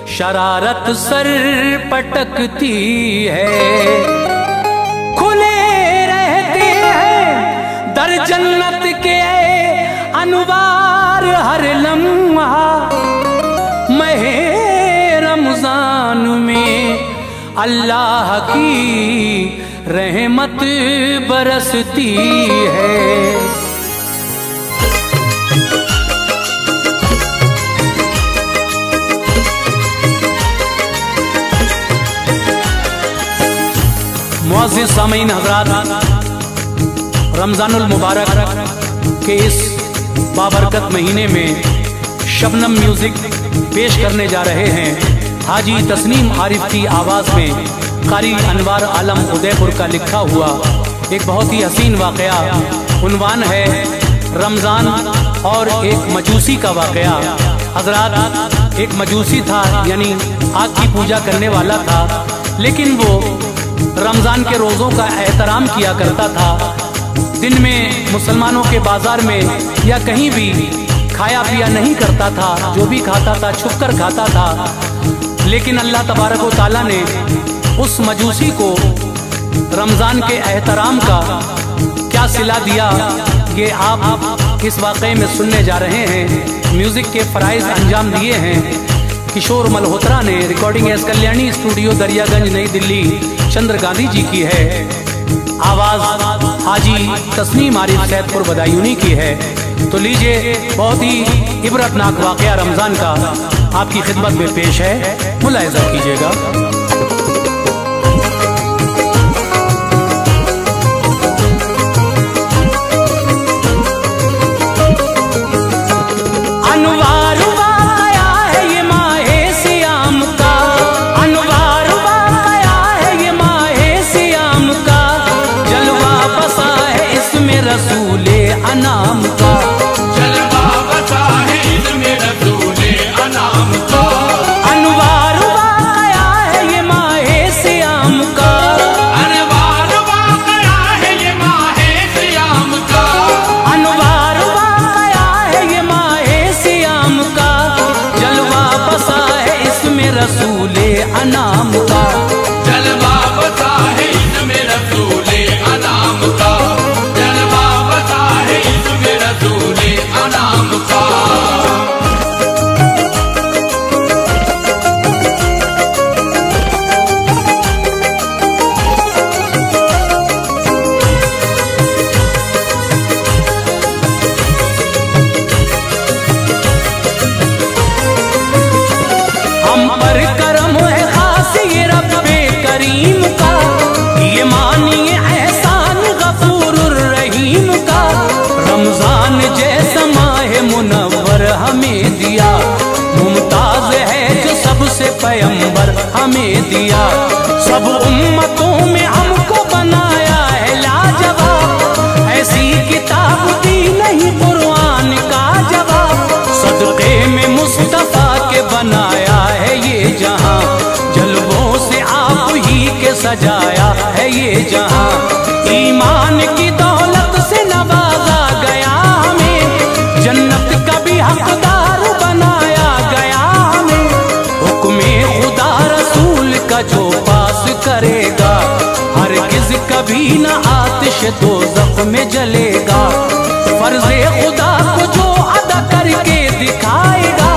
शरारत सर पटकती है। खुले रहते हैं दर जन्नत के अनवार हर लम्हा, महे रमजान में अल्लाह की रहमत बरसती है। मुअज़्ज़िज़ सामीन हज़रात, रमज़ानुल मुबारक के इस बाबरकत महीने में शबनम म्यूजिक पेश करने जा रहे हैं हाजी तस्नीम आरिफ की आवाज़ में कारी अनवार आलम उदयपुर का लिखा हुआ एक बहुत ही हसीन वाक़या। उन्वान है रमज़ान और एक मजूसी का वाक़या। हज़रात, एक मजूसी था, यानी आग की पूजा करने वाला था, लेकिन वो रमज़ान के रोज़ों का एहतराम किया करता था। दिन में मुसलमानों के बाज़ार में या कहीं भी खाया पिया नहीं करता था, जो भी खाता था छुप कर खाता था। लेकिन अल्लाह तबारक व तआला ने उस मजूसी को रमज़ान के एहतराम का क्या सिला दिया, ये आप इस वाक़े में सुनने जा रहे हैं। म्यूज़िक के फ़राइज़ अंजाम दिए हैं किशोर मल्होत्रा ने। Recording S Kalyani studio Daryaganj नई दिल्ली चंद्र गांधी जी की है। आवाज़ हाजी तस्नीम आरिफ सैदपुर बदायूनी की है। तो लीजिए, बहुत ही इबरतनाक वाक़या रमज़ान का आपकी खिदमत में पेश है, मुलाहिज़ा कीजिएगा। रसूले अनाम का जलवा बसा है इसमें रसूले अनाम का। अनवार वाक़या है ये माहे सियाम का, अनवार वाक़या है ये माहे सियाम का, अनवार वाक़या है ये माहे सियाम का। जलवा बसा है इसमें रसूले अनाम का, जलवा बसा है इसमें रसूले अनाम का, रसूले अनाम का। हम पर करम है खास ये रब्बे करीम का, ये मानिए एहसान गफूरुर रहीम का। रमजान जैसा माह मुनव्वर हमें दिया, मुमताज है जो सबसे पैगंबर हमें दिया। सब उम्मतों में हमको बनाया है लाजवाब, ऐसी किताब दी नहीं कुरान का जवाब। सदक़े में मुस्तफ़ा के बनाया है ये जहां, जलवों से आप ही के सजाया है ये जहां। ईमान की दौलत से नवाजा गया हमें, जन्नत का भी हकदार बनाया गया हमें। हुक्मे खुदा रसूल का जो पास करेगा, हरगिज़ कभी न आतिश दोज़ख में जलेगा। फर्ज़े खुदा को जो अदा करके दिखाएगा,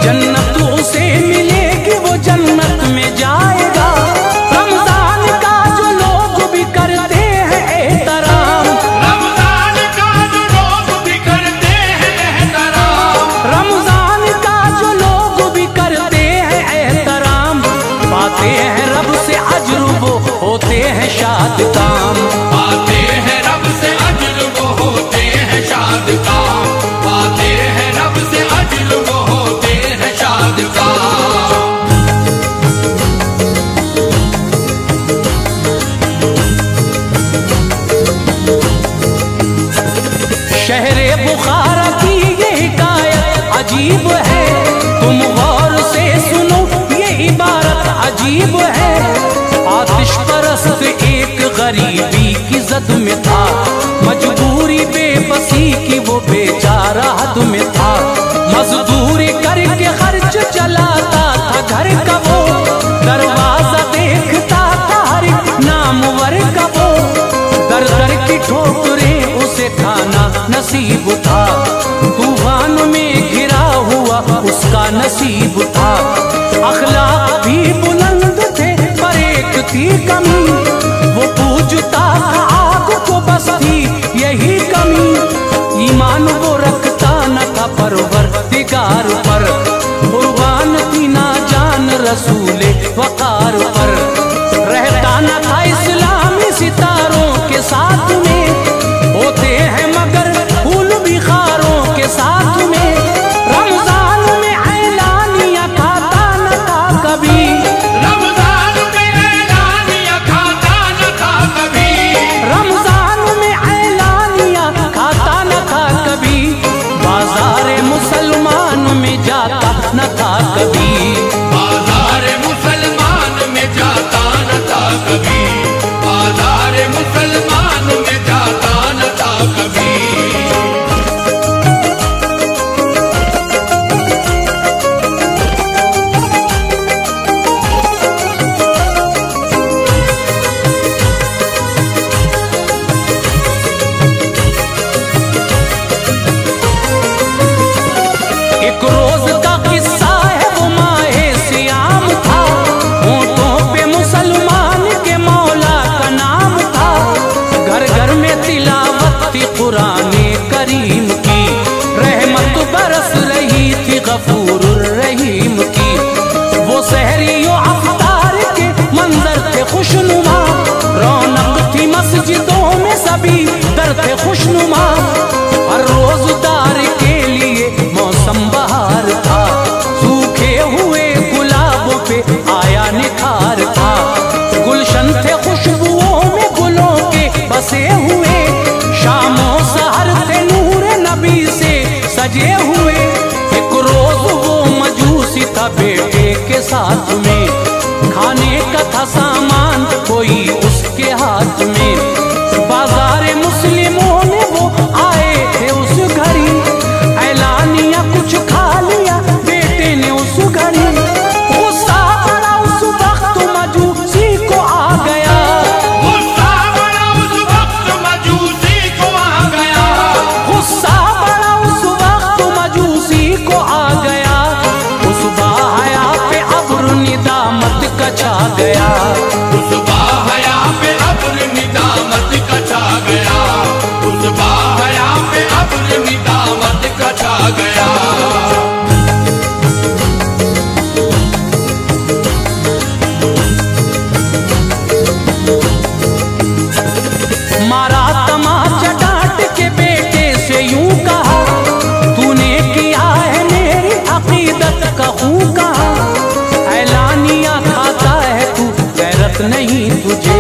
जन्नत उसे मिलेगी वो जन्नत में जाएगा। रमजान का जो लोग भी करते हैं एहतराम, रमजान का जो लोग भी करते हैं एहतराम, रमजान का जो लोग भी करते हैं एहतराम। पाते हैं रब से अज्र वो होते हैं शाद काम, पाते हैं रब से अज्र वो होते हैं शाद काम, पाते हैं रब से अज्र वो होते हैं शाद काम। शहरे बुखारा की ये हिकायत अजीब है, तुम गौर से सुनो ये इबारत अजीब है। आतिश परस्त एक गरीबी की जद में था, मजबूरी बेबसी की वो बेचारा हद में था। मजदूरी करके खर्च चला नसीब था। अखलाक भी बुलंद थे पर एक थी कमी, वो पूजता आग को बस थी यही कमी। ईमान वो रखता न था परवरदिगार पर, कुर्बान थी ना जान रसूले वकार पर। रहता न था इस्लामी सितारों के साथ में, होते हैं मगर फूल भी खारों के साथ में। रमजान में ऐलानिया खाता न था कभी, रमजान में ऐलानिया खाता न था कभी, रमजान में ऐलानिया खाता न था कभी। बाजार मुसलमान में जाता न था कभी, बाजार मुसलमान में जाता न था कभी, बाजार मुसलमान में जाता न था कभी। एक रोज का किस्सा है वो माहे सियाम था, होठों पे मुसलमान के मौला का नाम था। घर घर में तिलावत थी कुराने करीम की, रहमत बरस रही थी गफूरुर रहीम की। वो सहरियों अफ्तार के मंजर थे खुशनुमा, रौनक थी मस्जिदों में सभी दर थे खुशनुमा। हर रोजदार के लिए मौसम बहार था, सूखे हुए गुलाबों पे आया निखार था। गुलशन थे खुशबुओं में गुलों के बसे हुए, शामों सहर थे नूर नबी से सजे हुए। एक रोज वो मजूसी था बेटे के साथ में, खाने का था सामान कोई उसके हाथ में। बाजार मुस्लिमों ने वो आए थे उस घड़ी, ऐलानिया कुछ खा लिया बेटे ने उस घड़ी। गुस्सा बड़ा उस वक्त मजूसी को आ गया, गुस्सा बड़ा उस वक्त मजूसी को आ गया, गुस्सा बड़ा उस वक्त मजूसी को आ गया। उस बाहया पे अब्र निदामत का छा गया, उस बाहया पे अब्र निदामत का छा गया, उस बाहया पे अब्र निदामत का छा गया। मारा तमाचा डांट के बेटे से यूं कहा, तूने किया है मेरी अकीदत का खूं कहा। ऐलानिया खाता है तू गैरत नहीं तुझे,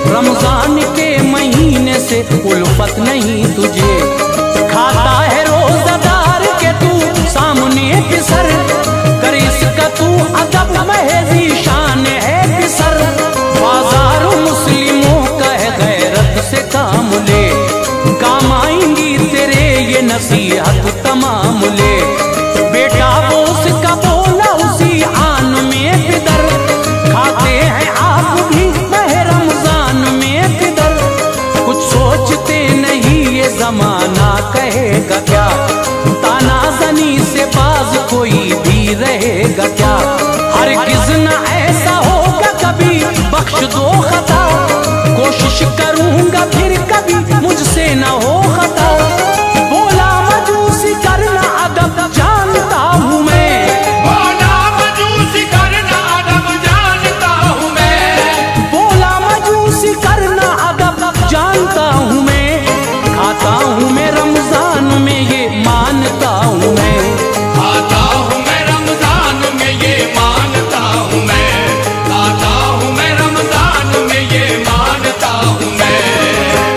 रमजान के महीने से उल्फत नहीं तुझे। खाता है रोजादार के तू सामने पिसर, कर इसका तू अदब महजी शान है पिसर। बाजार मुस्लिमों का है गैरत से काम ले, काम आएंगी तेरे ये नसीहत तमाम ले। बेटा वो उसका बोला उसी आन में पिदर, खाते हैं आप भी मह रमजान में पिदर। कुछ सोचते नहीं ये जमाना कहेगा क्या, तानाजनी से बाज कोई भी रहेगा क्या। हरगिज़ न ऐसा होगा कभी बख्श दो खता, कोशिश करूंगा फिर कभी मुझसे न हो खता। बोला मजूसी करना अदब जानता हूँ मैं, बोला मजूसी करना अदब जानता हूँ मैं, बोला मजूसी करना अदब जानता हूँ मैं। खाता हूँ मैं रमजान में ये मानता हूँ मैं, खाता हूँ मैं रमजान में ये मानता हूँ मैं, खाता हूँ मैं रमजान में ये मानता हूँ मैं।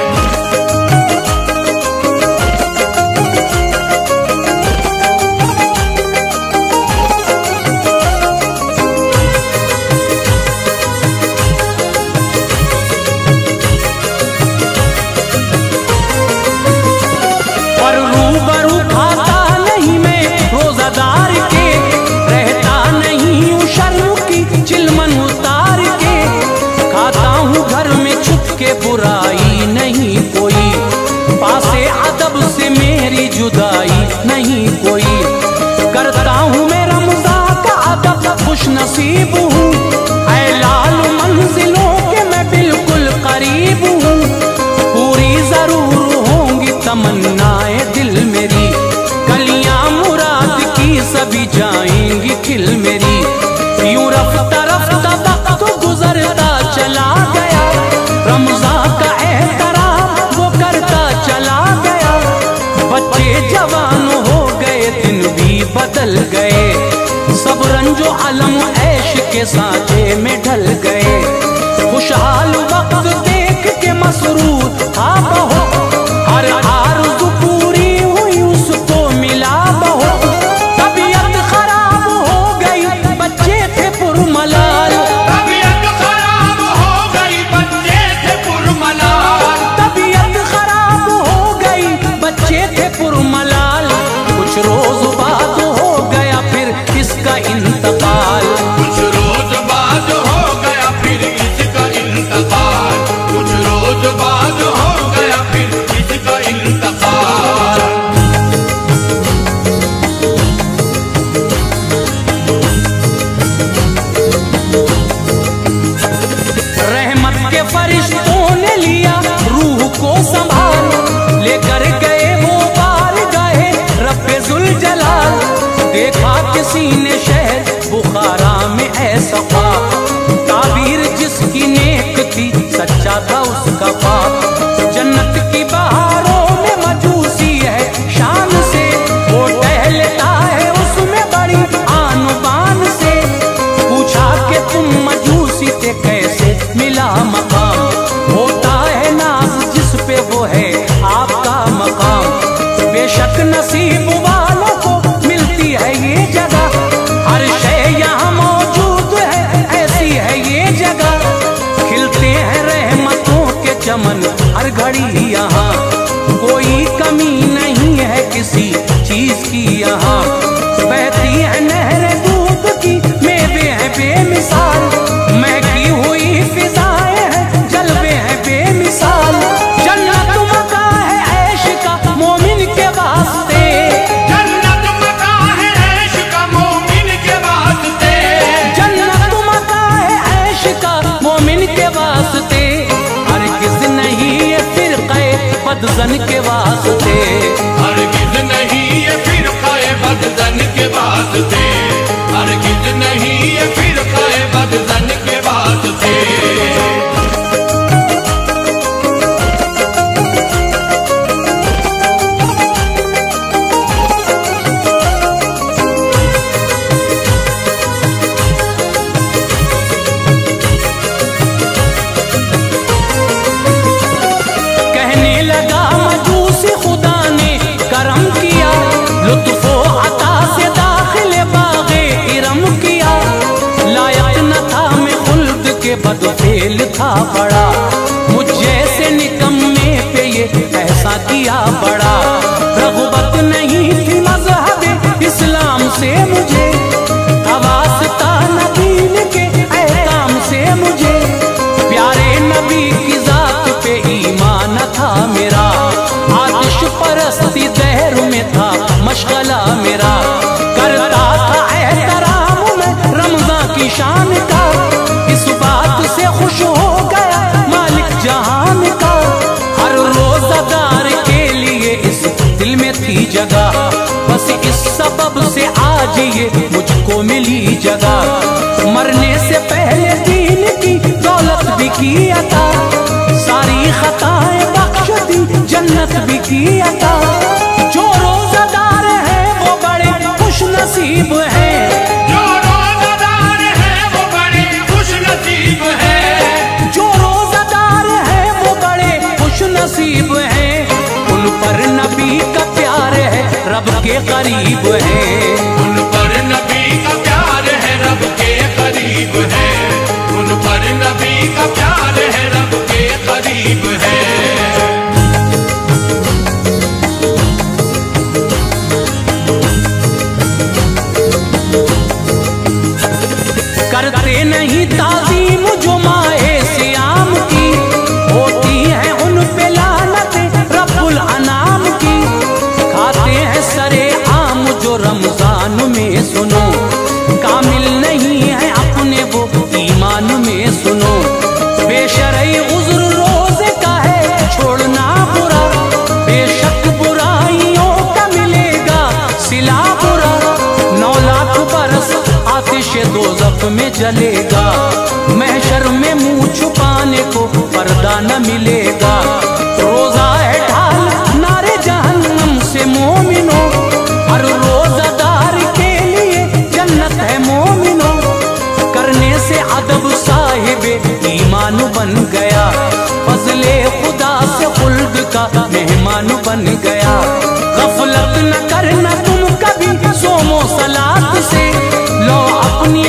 गंजो अलम ऐश के सांचे में ढल गए। खुशहाल वक्त देख के मसरूर था बहुत, हर आरज़ू पूरी हुई उसको मिला बहुत। तबीयत खराब हो गई बच्चे थे पुरमलाल, तबीयत खराब हो गई बच्चे थे पुरमलाल, तबीयत खराब हो गई बच्चे थे पुरमलाल। कुछ रोज बाद हो गया फिर इसका इंतकाल, कुछ रोज बाद हो गया फिर इसका इंतकाल, कुछ रोज बाद हो गया फिर इसका इंतकाल। रहमत के फरिश्तों ने लिया रूह को संभाल, लेकर गए वो बार गए रब्बे जुल जलाल। देखा किसी ने शहर बुखारा में ऐसा ख्वाब, ताबीर जिसकी नेक थी सच्चा था उसका पाप। जन्नत की बहारों में मजूसी है शान से, वो टहलता है उसमें बड़ी आन बान से। पूछा कि तुम मजूसी थे कैसे मिला मकाम, होता है नाज जिस पे वो है आपका मकाम। बेशक नसीब वालों को मिलती है ये जगह, हर शय यहाँ मौजूद है ऐसी है ये जगह। खिलते हैं रहमतों के चमन हर घड़ी यहाँ, कोई कमी नहीं है किसी चीज की यहाँ। बहती है नहरें दूध की, मेवे हैं बेमिसाल, महकी हुई फिजाएं हैं जलवे हैं बेमिसाल। जन्नत मका है ऐश का मोमिन के वास्ते, जन्नत मका है ऐश का मोमिन के वास्ते, जन्नत मका है ऐश का मोमिन के वास्ते। हरगिज़ नहीं ये फिरक़े बदज़न के वास्ते, हरगिज़ नहीं ये फिरक़े बदज़न के वास्ते, हरगिज़ नहीं ये फिरक़े बदज़न के वास्ते। कहने लगा मजूसी खुदा ने करम किया, लुत्फ़ो अता से दाखिले बाग़े इरम किया। लायक न था मैं खुल्द के बदफेल था बड़ा, मुझ जैसे निकम्मे पे ये ऐसा किया बड़ा। रग़बत नहीं थी मज़हब इस्लाम से मुझे, वास्ता न दीन के अहकाम से मुझे। प्यारे नबी की जात पे ईमान था मेरा, आतिश परस्ती दहर में था मशगला मेरा। करता था एहतराम में रमज़ान की शान का, इस बात से खुश हो गया मालिक जहान का। हर रोज़ादार के लिए इस दिल में थी जगह, बस इस सबब से आज ये मुझको मिली जगह। मरने से पहले दीन की दौलत भी की अता, सारी खताएं बख्श दी जन्नत भी की अता। जो रोज़ादार है वो बड़े खुश नसीब है, जो रोज़ादार है वो बड़े खुश नसीब है, जो रोज़ादार है वो बड़े खुश नसीब है। उन पर नबी का प्यार है रब के करीब है, उन पर नबी का प्यार है रब के करीब है, उन पर नबी का प्यार है रब के करीब है। करते नहीं ताज़ीम जो माए सियाम की, होती है उन पे लानतें रब्बुल अनाम की। खाते हैं सरे आम जो रमजान में सुनो, कामिल नहीं है अपने वो ईमान में सुनो। बेशरई उज़्र रोज़े का है छोड़ना बुरा, बेशक बुराइयों का मिलेगा सिला बुरा। 9 लाख बरस आतिश दोज़ख में जलेगा, महशर में मुंह छुपाने को पर्दा न मिलेगा। रोजा है ढाल नारे जहन्नम से मोमिनो, हर रोजादार के लिए जन्नत है मोमिनो। से अदब साहिबे ईमान बन गया, फजले खुदा से खुल्द का मेहमान बन गया। गफलत न करना तुम कभी सोमो सलात से, लो अपनी